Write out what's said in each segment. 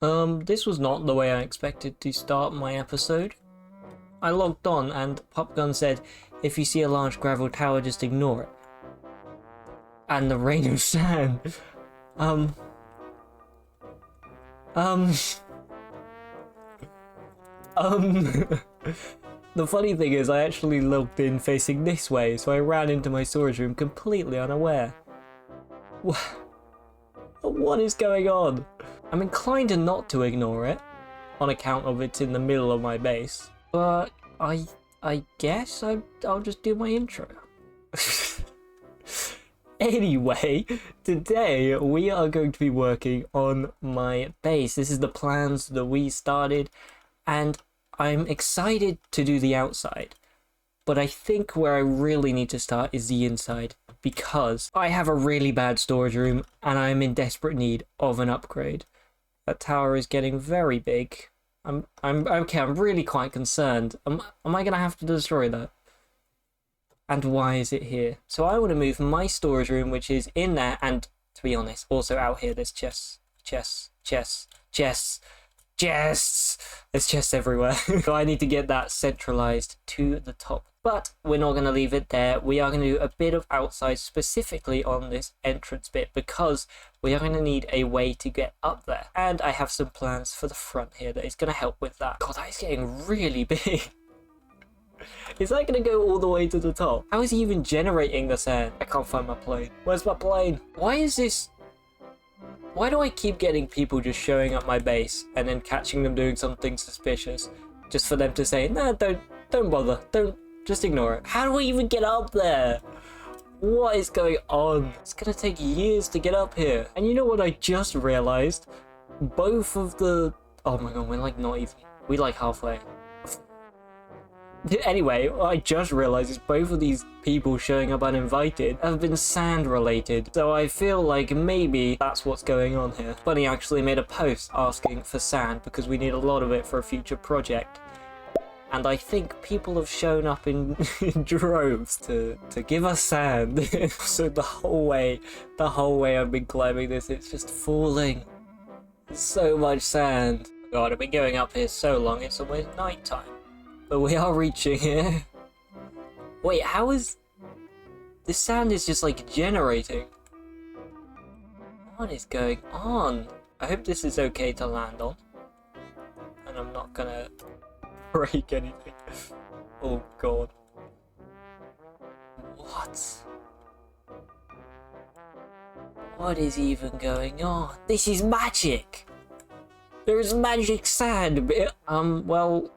This was not the way I expected to start my episode. I logged on and Popgun said, if you see a large gravel tower, just ignore it. And the rain of sand. The funny thing is I actually logged in facing this way, so I ran into my storage room completely unaware. What is going on? I'm inclined to not to ignore it, on account of it's in the middle of my base, but I guess I'll just do my intro. Anyway, today we are going to be working on my base. This is the plans that we started, and I'm excited to do the outside. But I think where I really need to start is the inside, because I have a really bad storage room and I'm in desperate need of an upgrade. That tower is getting very big. I'm really quite concerned. Am I gonna have to destroy that? And why is it here? So I want to move my storage room, which is in there, and to be honest, also out here. There's chests. There's chests everywhere. So I need to get that centralized to the top. But we're not going to leave it there. We are going to do a bit of outside specifically on this entrance bit, because we are going to need a way to get up there. And I have some plans for the front here that is going to help with that. God, that is getting really big. Is that going to go all the way to the top? How is he even generating the sand? I can't find my plane. Where's my plane? Why is this... Why do I keep getting people just showing up my base and then catching them doing something suspicious just for them to say, nah, don't bother, just ignore it? How do we even get up there? What is going on? It's gonna take years to get up here. And you know what I just realized? Both of the... Oh my god, we're like not even... We're like halfway. Anyway, what I just realized is both of these people showing up uninvited have been sand related, so I feel like maybe that's what's going on here. Bunny actually made a post asking for sand because we need a lot of it for a future project, and I think people have shown up in, in droves to give us sand. So the whole way I've been climbing this, it's just falling. So much sand. God, I've been going up here so long, it's almost night time. But we are reaching here. Wait, how is... This sand is just like generating. What is going on? I hope this is okay to land on. And I'm not gonna break anything. Oh god. What? What is even going on? This is magic! There's magic sand! Well,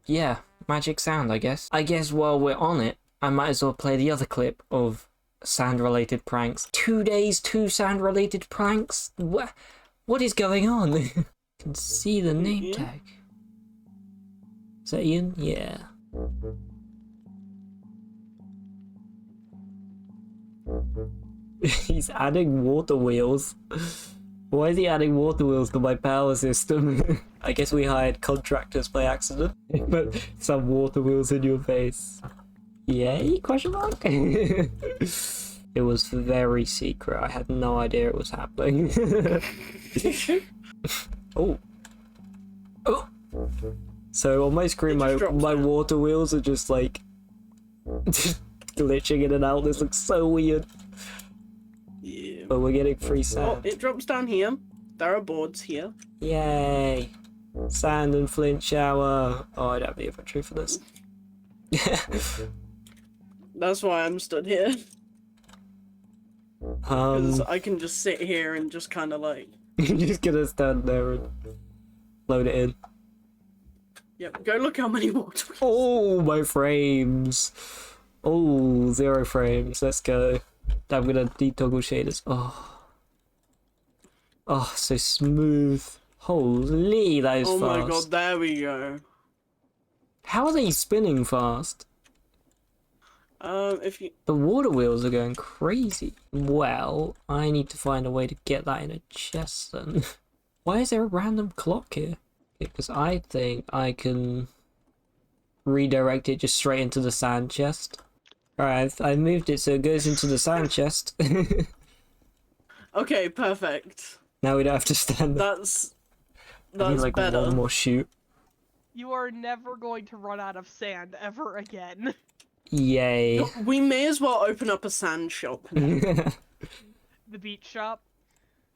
yeah, magic sand, I guess. I guess while we're on it, I might as well play the other clip of sand-related pranks. 2 days, 2 sand-related pranks? What is going on? You can see the name tag. Is that Ian? Yeah. He's adding water wheels. Why is he adding water wheels to my power system? I guess we hired contractors by accident. But some water wheels in your face. Yay? Question mark? It was very secret. I had no idea it was happening. Oh. Oh. So on my screen, my water wheels are just like glitching in and out. This looks so weird. Yeah. But we're getting free sand. Oh, it drops down here. There are boards here. Yay! Sand and flint shower. Oh, I don't have the inventory for this. That's why I'm stood here. Because I can just sit here and just kind of like... You're just gonna stand there and load it in. Yep, go look how many water wheels. Oh, my frames. Oh, 0 frames. Let's go. I'm gonna detoggle shaders. Oh, so smooth. Holy, that is fast. Oh my god, there we go. How are they spinning fast? If you... The water wheels are going crazy. Well, I need to find a way to get that in a chest then. Why is there a random clock here? Because I think I can redirect it just straight into the sand chest. Alright, I moved it so it goes into the sand chest. Okay, perfect. Now we don't have to stand up. That's I need, like, better. one more shoot. You are never going to run out of sand ever again. Yay. We may as well open up a sand shop now. The beach shop.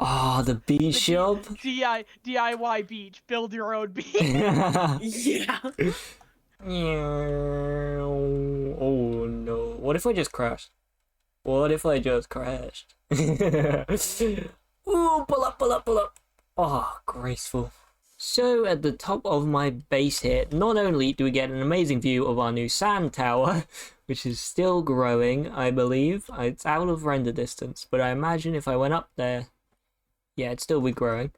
Oh, the beach shop? DIY beach. Build your own beach. Yeah. Oh no. What if I just crashed? What if I just crashed? Ooh, pull up, pull up, pull up. Oh, graceful. So at the top of my base here, not only do we get an amazing view of our new sand tower, which is still growing, I believe. It's out of render distance, but I imagine if I went up there, yeah, it'd still be growing.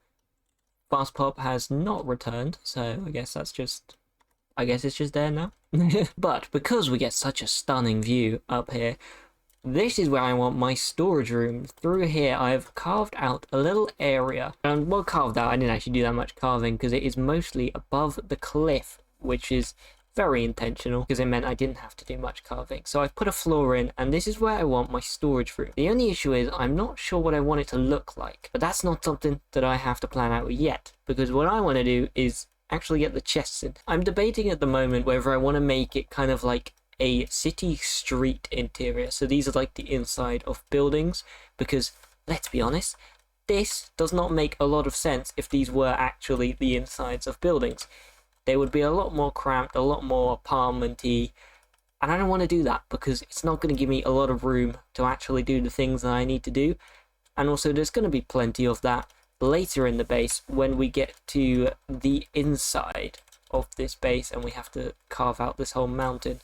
Fast Pop has not returned, so I guess it's just there now. But because we get such a stunning view up here, this is where I want my storage room. Through here, I've carved out a little area. And well, carved out, I didn't actually do that much carving because it is mostly above the cliff, which is very intentional because it meant I didn't have to do much carving. So I've put a floor in, and this is where I want my storage room. The only issue is I'm not sure what I want it to look like, but that's not something that I have to plan out yet, because what I want to do is actually get the chests in. I'm debating at the moment whether I want to make it kind of like a city street interior. So these are like the inside of buildings, because let's be honest, this does not make a lot of sense if these were actually the insides of buildings. They would be a lot more cramped, a lot more apartment-y, and I don't want to do that because it's not going to give me a lot of room to actually do the things that I need to do. And also there's going to be plenty of that later in the base when we get to the inside of this base and we have to carve out this whole mountain,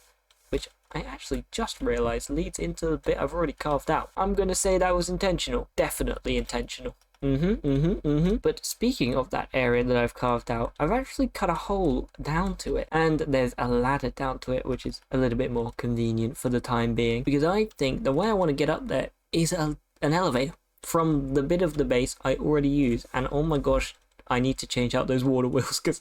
which I actually just realized leads into the bit I've already carved out. I'm gonna say that was intentional. Definitely intentional. But speaking of that area that I've carved out, I've actually cut a hole down to it, and there's a ladder down to it, which is a little bit more convenient for the time being, because I think the way I want to get up there is an elevator from the bit of the base I already use. And oh my gosh, I need to change out those water wheels because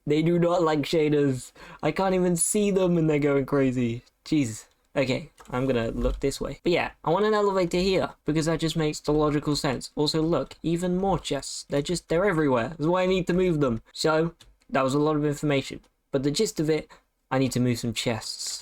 they do not like shaders. I can't even see them and they're going crazy. Jeez. Okay, I'm gonna look this way. But yeah, I want an elevator here because that just makes the logical sense. Also, look, even more chests. They're everywhere. That's why I need to move them. So, that was a lot of information. But the gist of it, I need to move some chests.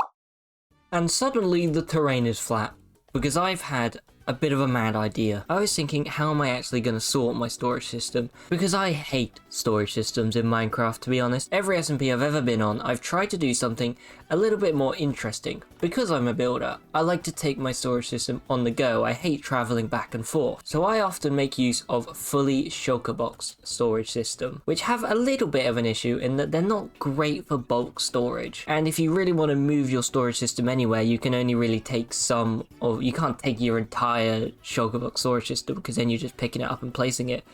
And suddenly the terrain is flat because I've had a bit of a mad idea. I was thinking, how am I actually going to sort my storage system? Because I hate storage systems in Minecraft, to be honest. Every SMP I've ever been on, I've tried to do something a little bit more interesting. Because I'm a builder, I like to take my storage system on the go. I hate traveling back and forth. So I often make use of fully shulker-box storage system, which have a little bit of an issue in that they're not great for bulk storage. And if you really want to move your storage system anywhere, you can only really take some, or you can't take your entire shulker-box storage system, because then you're just picking it up and placing it,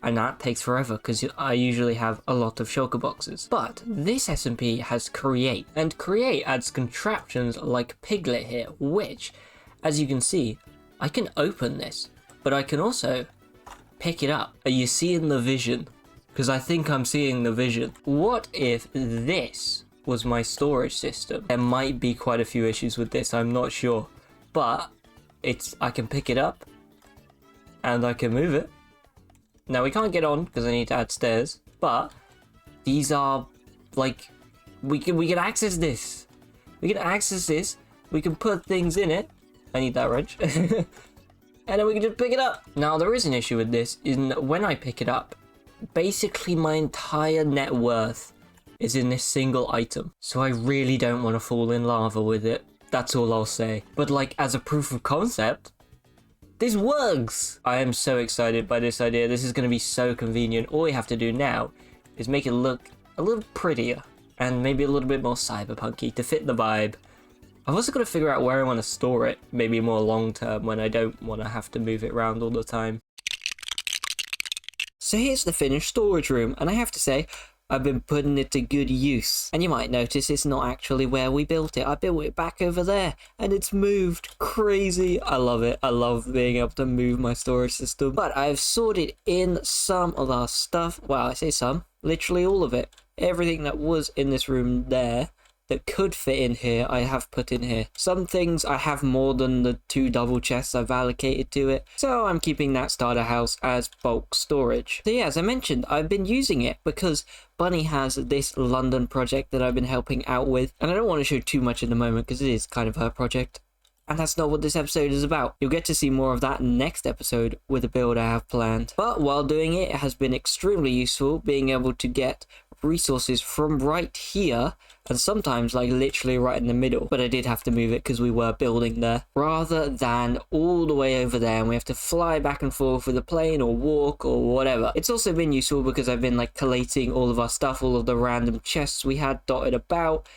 and that takes forever because I usually have a lot of shulker boxes. But this SMP has Create, and Create adds contraptions like Piglet here, which, as you can see, I can open this, but I can also pick it up. Are you seeing the vision? Because I think I'm seeing the vision. What if this was my storage system? There might be quite a few issues with this, I'm not sure, but I can pick it up and I can move it. Now we can't get on because I need to add stairs, but these are like, we can access this. We can access this. We can put things in it. I need that wrench. And then we can just pick it up. Now there is an issue with this, in that when I pick it up, basically my entire net worth is in this single item. So I really don't want to fall in lava with it. That's all I'll say. But like, as a proof of concept, this works! I am so excited by this idea. This is going to be so convenient. All we have to do now is make it look a little prettier and maybe a little bit more cyberpunky to fit the vibe. I've also got to figure out where I want to store it, maybe more long term when I don't want to have to move it around all the time. So here's the finished storage room, and I have to say, I've been putting it to good use. And you might notice it's not actually where we built it. I built it back over there and it's moved. Crazy. I love it. I love being able to move my storage system. But I've sorted in some of our stuff. Well, I say some. Literally all of it. Everything that was in this room there, that could fit in here, I have put in here. Some things I have more than the 2 double chests I've allocated to it, so I'm keeping that starter house as bulk storage. So yeah, as I mentioned, I've been using it because Bunny has this London project that I've been helping out with, and I don't want to show too much in the moment because it is kind of her project. And that's not what this episode is about. You'll get to see more of that next episode with a build I have planned. But while doing it, it has been extremely useful being able to get resources from right here, and sometimes like literally right in the middle. But I did have to move it because we were building there, rather than all the way over there and we have to fly back and forth with a plane or walk or whatever. It's also been useful because I've been like collating all of our stuff, all of the random chests we had dotted about.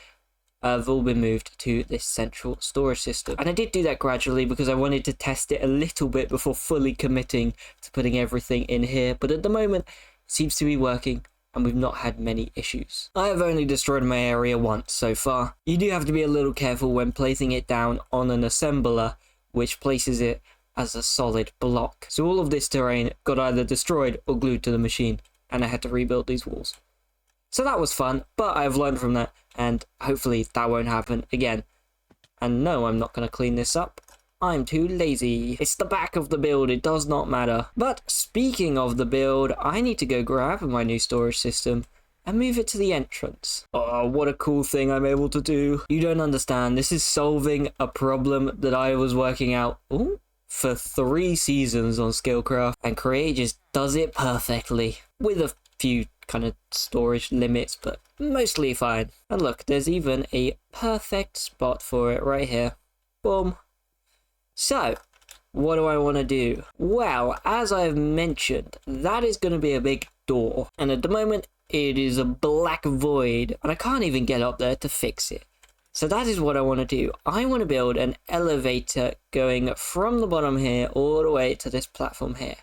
Have all been moved to this central storage system. And I did do that gradually because I wanted to test it a little bit before fully committing to putting everything in here. But at the moment, it seems to be working and we've not had many issues. I have only destroyed my area once so far. You do have to be a little careful when placing it down on an assembler, which places it as a solid block. So all of this terrain got either destroyed or glued to the machine, and I had to rebuild these walls. So that was fun, but I've learned from that, and hopefully that won't happen again. And no, I'm not going to clean this up. I'm too lazy. It's the back of the build, it does not matter. But speaking of the build, I need to go grab my new storage system and move it to the entrance. Oh, what a cool thing I'm able to do. You don't understand, this is solving a problem that I was working out for 3 seasons on Skillcraft, and Create just does it perfectly, with a few kind of storage limits, but mostly fine. And look, there's even a perfect spot for it right here. Boom. So, what do I want to do? Well, as I've mentioned, that is going to be a big door, and at the moment it is a black void, and I can't even get up there to fix it. So that is what I want to do. I want to build an elevator going from the bottom here all the way to this platform here.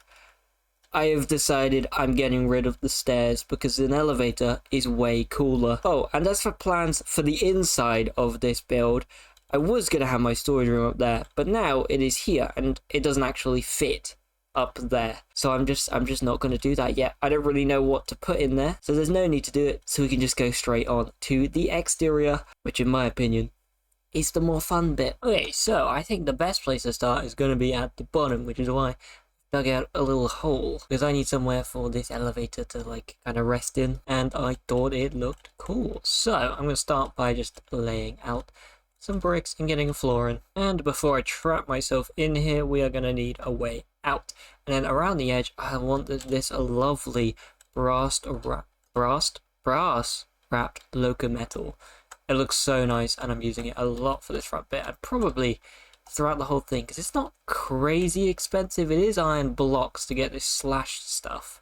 I have decided I'm getting rid of the stairs because an elevator is way cooler. Oh, and as for plans for the inside of this build, I was going to have my storage room up there, but now it is here and it doesn't actually fit up there. So I'm just not going to do that yet. I don't really know what to put in there, so there's no need to do it. So we can just go straight on to the exterior, which in my opinion is the more fun bit. Okay, so I think the best place to start is going to be at the bottom, which is why dug out a little hole because I need somewhere for this elevator to like kind of rest in, and I thought it looked cool. So I'm going to start by just laying out some bricks and getting a floor in, and before I trap myself in here we are going to need a way out. And then around the edge I want this lovely brass wrapped loco metal. It looks so nice and I'm using it a lot for this front bit, and probably throughout the whole thing because it's not crazy expensive. It is iron blocks to get this slashed stuff,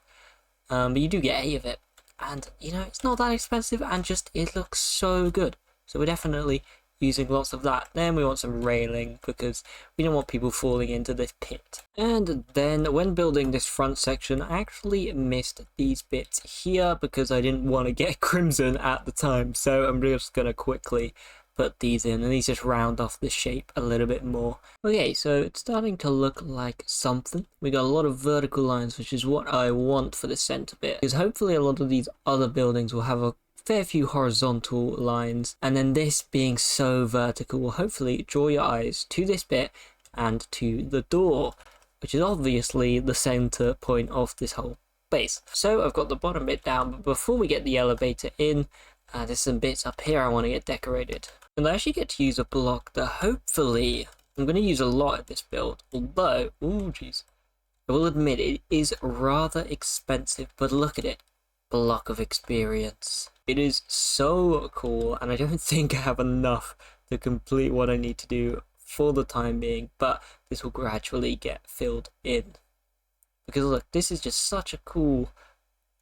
but you do get 8 of it, and you know, it's not that expensive, and just it looks so good. So we're definitely using lots of that. Then we want some railing because we don't want people falling into this pit. And then when building this front section, I actually missed these bits here because I didn't want to get crimson at the time, so I'm just gonna quickly put these in, and these just round off the shape a little bit more. Okay, so it's starting to look like something. We got a lot of vertical lines, which is what I want for the center bit, because hopefully a lot of these other buildings will have a fair few horizontal lines, and then this being so vertical will hopefully draw your eyes to this bit and to the door, which is obviously the center point of this whole base. So I've got the bottom bit down, but before we get the elevator in, there's some bits up here I want to get decorated. And I actually get to use a block that hopefully I'm going to use a lot at this build, although, oh jeez, I will admit it is rather expensive, but look at it, block of experience. It is so cool, and I don't think I have enough to complete what I need to do for the time being, but this will gradually get filled in. Because look, this is just such a cool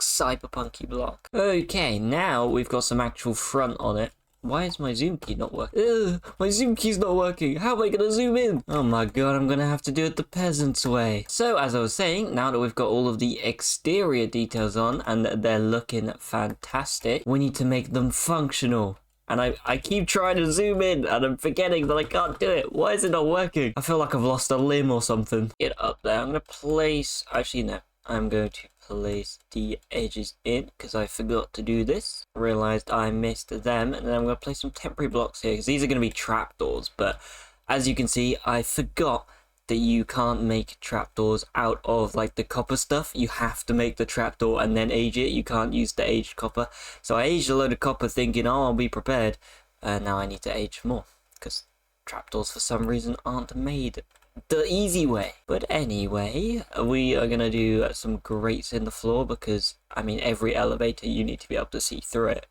cyberpunky block. Okay, now we've got some actual front on it. Why is my zoom key not working? Ugh, my zoom key's not working. How am I gonna zoom in? Oh my god, I'm gonna have to do it the peasant's way. So as I was saying, now that we've got all of the exterior details on and they're looking fantastic, we need to make them functional. And I keep trying to zoom in and I'm forgetting that I can't do it. Why is it not working? I feel like I've lost a limb or something. Get up there. I'm gonna place, actually no, I'm going to place the edges in because I forgot to do this. Realized I missed them, and then I'm going to place some temporary blocks here because these are going to be trapdoors. But as you can see, I forgot that you can't make trapdoors out of like the copper stuff. You have to make the trapdoor and then age it. You can't use the aged copper. So I aged a load of copper thinking, oh, I'll be prepared. Now I need to age more because trapdoors for some reason aren't made the easy way. But anyway, we are gonna do some grates in the floor because I mean every elevator you need to be able to see through it,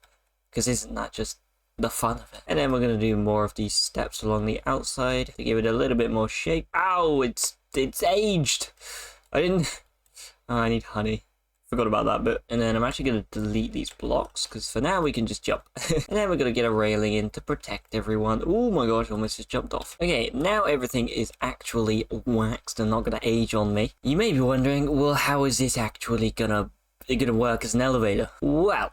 because isn't that just the fun of it? And then we're gonna do more of these steps along the outside to give it a little bit more shape. Ow, it's aged. Oh, I need honey. Forgot about that bit. And then I'm actually going to delete these blocks because for now we can just jump. And then we're going to get a railing in to protect everyone. Oh my gosh, almost just jumped off. Okay, now everything is actually waxed and not going to age on me. You may be wondering, well, how is this actually gonna work as an elevator? Well,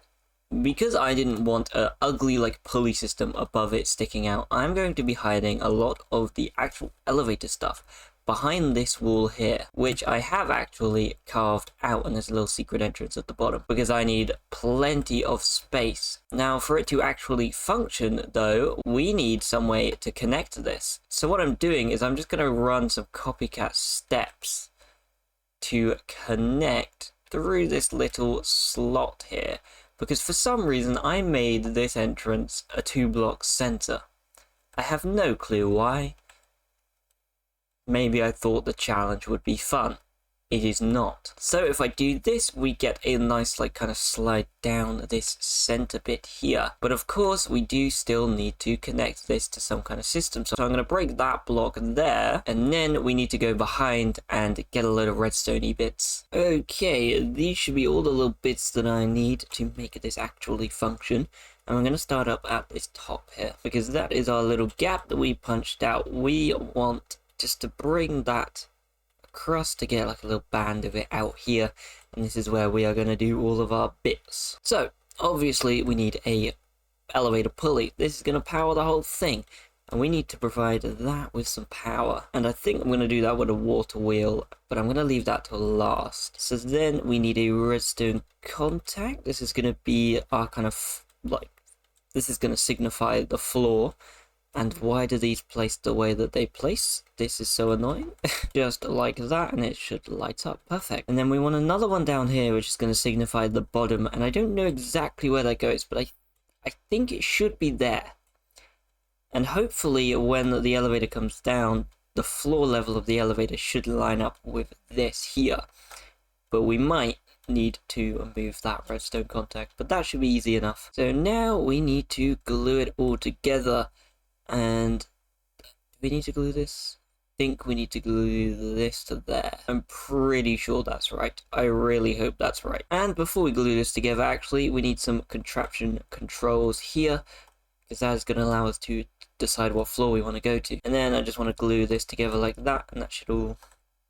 because I didn't want a ugly like pulley system above it sticking out, I'm going to be hiding a lot of the actual elevator stuff behind this wall here, which I have actually carved out, and there's a little secret entrance at the bottom because I need plenty of space. Now for it to actually function though, we need some way to connect this. So what I'm doing is I'm just going to run some copycat steps to connect through this little slot here, because for some reason I made this entrance a 2-block center. I have no clue why. Maybe I thought the challenge would be fun. It is not. So if I do this, we get a nice like kind of slide down this center bit here. But of course, we do still need to connect this to some kind of system. So I'm going to break that block there, and then we need to go behind and get a load of redstone-y bits. Okay, these should be all the little bits that I need to make this actually function. And we're going to start up at this top here, because that is our little gap that we punched out. We want just to bring that across to get like a little band of it out here, and this is where we are going to do all of our bits. So obviously we need a elevator pulley. This is going to power the whole thing, and we need to provide that with some power, and I think I'm going to do that with a water wheel, but I'm going to leave that till last. So then we need a redstone contact. This is going to be our kind of like, this is going to signify the floor. And why do these place the way that they place? This is so annoying. Just like that, and it should light up. Perfect. And then we want another one down here, which is going to signify the bottom. And I don't know exactly where that goes, but I think it should be there. And hopefully when the elevator comes down, the floor level of the elevator should line up with this here. But we might need to move that redstone contact, but that should be easy enough. So now we need to glue it all together. And do we need to glue this? I think we need to glue this to there. I'm pretty sure that's right. I really hope that's right. And before we glue this together, actually, we need some contraption controls here, because that is going to allow us to decide what floor we want to go to. And then I just want to glue this together like that, and that should all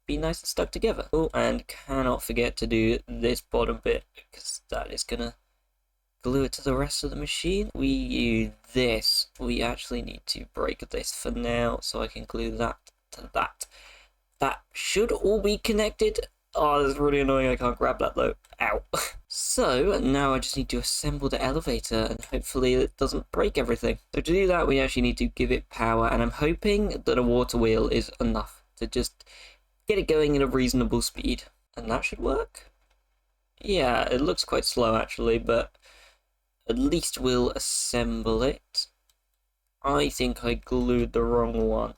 be nice and stuck together. Oh, and cannot forget to do this bottom bit, because that is going to glue it to the rest of the machine. We use this. We actually need to break this for now so I can glue that to that. That should all be connected. Oh, that's really annoying. I can't grab that though. Ow. So now I just need to assemble the elevator, and hopefully it doesn't break everything. So to do that, we actually need to give it power, and I'm hoping that a water wheel is enough to just get it going at a reasonable speed. And that should work. Yeah, it looks quite slow actually, but at least we'll assemble it. I think I glued the wrong one.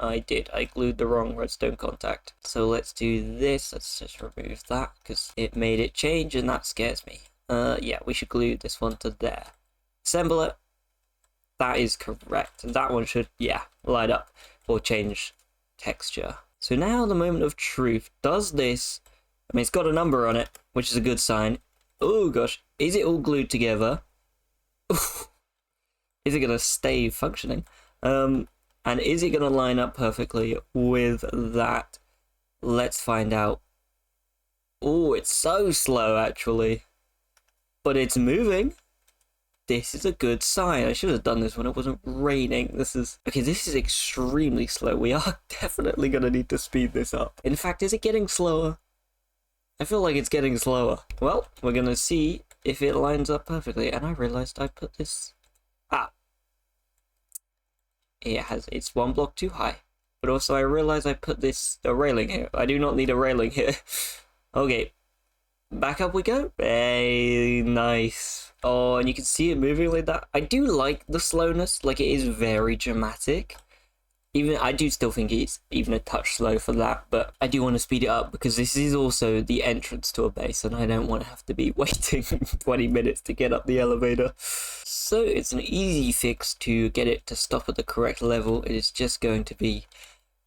I did. I glued the wrong redstone contact. So let's do this. Let's just remove that because it made it change and that scares me. Yeah, we should glue this one to there. Assemble it. That is correct. That one should, yeah, light up or change texture. So now the moment of truth. Does this, I mean, it's got a number on it, which is a good sign. Oh gosh, is it all glued together? Is it going to stay functioning? And is it going to line up perfectly with that? Let's find out. Oh, it's so slow actually. But it's moving. This is a good sign. I should have done this when it wasn't raining. This is extremely slow. We are definitely going to need to speed this up. In fact, is it getting slower? I feel like it's getting slower. Well, we're gonna see if it lines up perfectly. And I realized I put this... Ah. It's one block too high. But also I realized I put a railing here. I do not need a railing here. Okay. Back up we go. Hey, nice. Oh, and you can see it moving like that. I do like the slowness. Like, it is very dramatic. I do still think it's even a touch slow for that, but I do want to speed it up because this is also the entrance to a base and I don't want to have to be waiting 20 minutes to get up the elevator. So it's an easy fix to get it to stop at the correct level. It is just going to be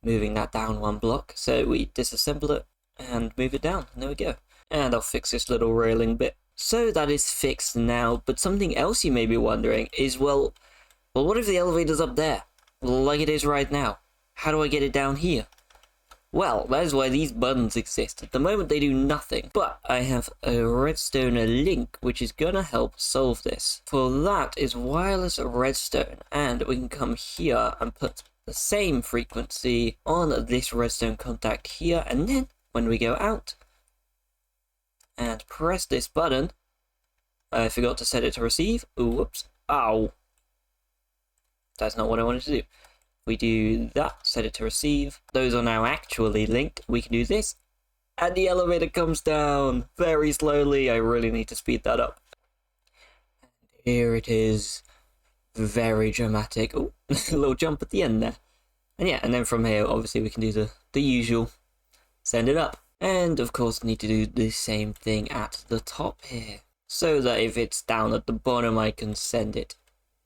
moving that down one block. So we disassemble it and move it down. And there we go. And I'll fix this little railing bit. So that is fixed now, but something else you may be wondering is, well, what if the elevator's up there? Like it is right now. How do I get it down here? Well, that is why these buttons exist. At the moment they do nothing, but I have a redstone link which is gonna help solve this. For that is wireless redstone, and we can come here and put the same frequency on this redstone contact here, and then when we go out and press this button, I forgot to set it to receive. Ooh, whoops. Ow. That's not what I wanted to do. We do that, set it to receive. Those are now actually linked. We can do this. And the elevator comes down very slowly. I really need to speed that up. And here it is. Very dramatic. Oh, a little jump at the end there. And yeah, and then from here, obviously, we can do the usual. Send it up. And of course, need to do the same thing at the top here. So that if it's down at the bottom, I can send it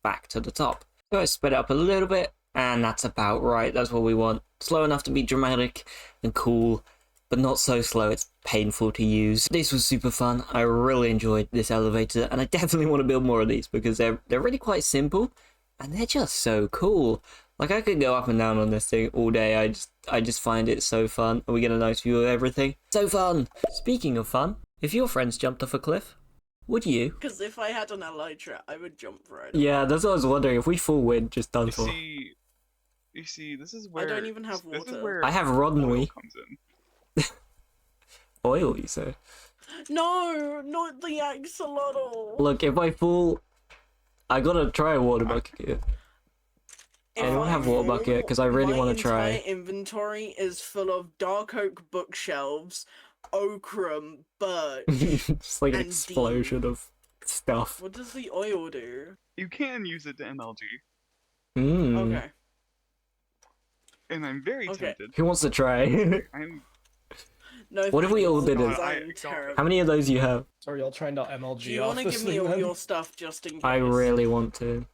back to the top. So I sped it up a little bit, and that's about right. That's what we want. Slow enough to be dramatic and cool, but not so slow it's painful to use. This was super fun. I really enjoyed this elevator, and I definitely want to build more of these because they're really quite simple, and they're just so cool. Like, I could go up and down on this thing all day. I just find it so fun. And we get a nice view of everything. So fun! Speaking of fun, if your friends jumped off a cliff, would you? Because if I had an elytra, I would jump right. Yeah, that's what I was wondering. If we full win, just done for. You see, this is where I don't even have this is water. where I have Rodney. oil comes in. Oil, you say? No, not the axolotl. Look, if I fall, I gotta try a water bucket here. I don't have water bucket because I really want to try. My entire inventory is full of dark oak bookshelves, okra, birch. Just like an and explosion dean. of stuff. What does the oil do? You can use it to MLG, Mm. Okay. and I'm very Okay. tempted. Who wants to try? I'm No. What if we all did it? I'm I- terrible. How many of those you have? Sorry, y'all trying to MLG Do you off want to this give me thing all then? your stuff just in case? I really want to.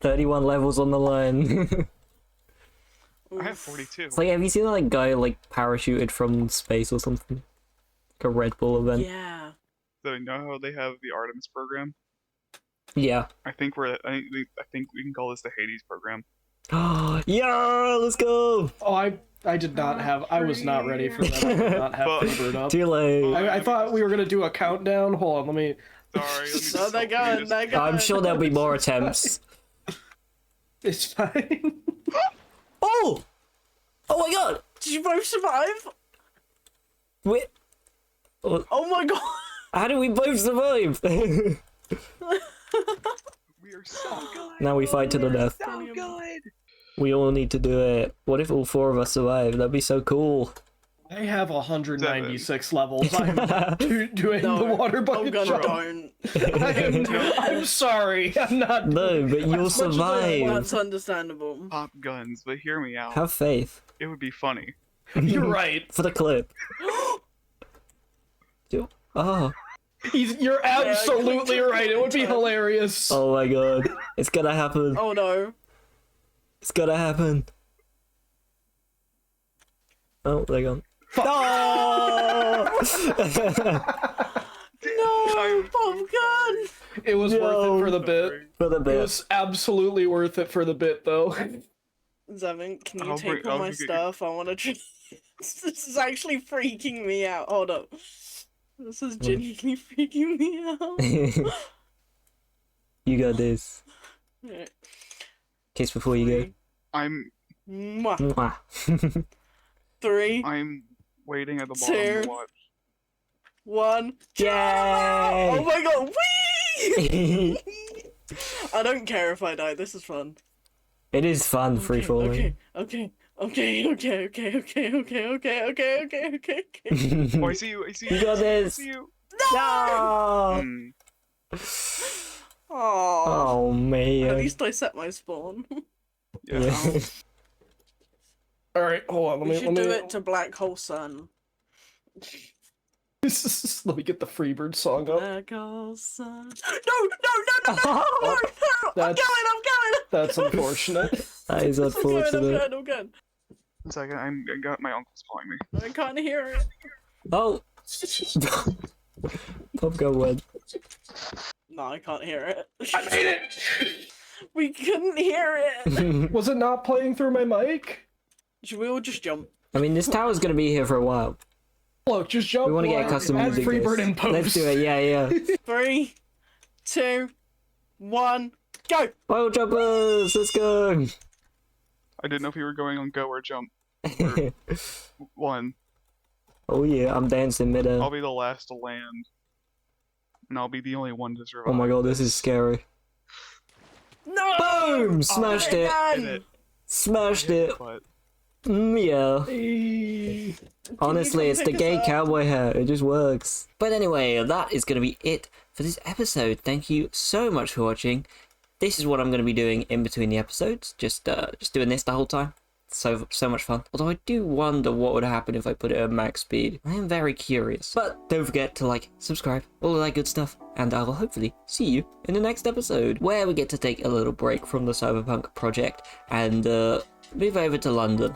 31 levels on the line. I have Oof. 42. It's like, have you seen that like, guy like parachuted from space or something? Like a Red Bull event. Yeah. So you know how they have the Artemis program? Yeah. I think I think we can call this the Hades program. Yeah, let's go! Oh, I did not have. I was not ready for that. I did not have But- favored up. Too late. I thought we were gonna do a countdown. Hold on, let me. Sorry. let me just- No, they're let me going. just- They're going. I'm sure there'll be more attempts. It's fine. Oh! Oh my god! Did you both survive? Wait. Oh my god. How did we both survive? We are so good. Now we fight to the death. So good. We all need to do it. What if all four of us survive? That'd be so cool. I have 196 levels. I'm doing No, the water I'm bucket gonna jump. don't. I'm sorry. I'm not. No, but you'll As much as I survive. want- That's understandable. Pop guns, but hear me out. Have faith. It would be funny. You're right. For the clip. Oh. You're absolutely right. It would be hilarious. Oh my god. It's gonna happen. Oh no. It's gonna happen. Oh, they're gone. No! No, Pop Gun. It was worth it for the bit. Sorry. For the It bit. was absolutely worth it for the bit, though. Zevin, can you I'll take bring- all I'll my get you- stuff? I want to. This is actually freaking me out. Hold up. This is genuinely freaking me out. You got this. Alright. Kiss before you I'm Mwah. go. Mwah. 3, I'm waiting at the bottom Two. to watch. 1. Yay! Oh my god, whee! I don't care if I die, this is fun. It is fun, free falling. Okay. Oh, I see you. I see you. You got I this. see you. No! Mm, Aww. Oh, At man. least I set my spawn. yeah. Yeah. All right, hold on. We should do it to Black Hole Sun. Let me get the Freebird song up. Black Hole Sun. No! I'm That's- going! That's unfortunate. That is unfortunate. I'm going. 1 second. I got my uncle's calling me. I can't hear it. Oh! Popgun went. No, I can't hear it. I made it! We couldn't hear it. Was it not playing through my mic? Should we all just jump? I mean, this tower's gonna be here for a while. Look, just jump. We want to get one, custom add music. Freebird guys. in post. Let's do it, yeah. 3, 2, 1, go! Wild jumpers, let's go! I didn't know if you were going on go or jump. 1. Oh yeah, I'm dancing midair. I'll be the last to land. And I'll be the only one to survive. Oh my god, this is scary. No! Boom! Smashed it! Did it. Smashed it! But Yeah. Hey. Honestly, it's the gay cowboy hat. It just works. But anyway, that is going to be it for this episode. Thank you so much for watching. This is what I'm going to be doing in between the episodes. Just doing this the whole time. So much fun. Although I do wonder what would happen if I put it at max speed. I am very curious. But don't forget to like, subscribe, all of that good stuff. And I will hopefully see you in the next episode, where we get to take a little break from the Cyberpunk project and move over to London.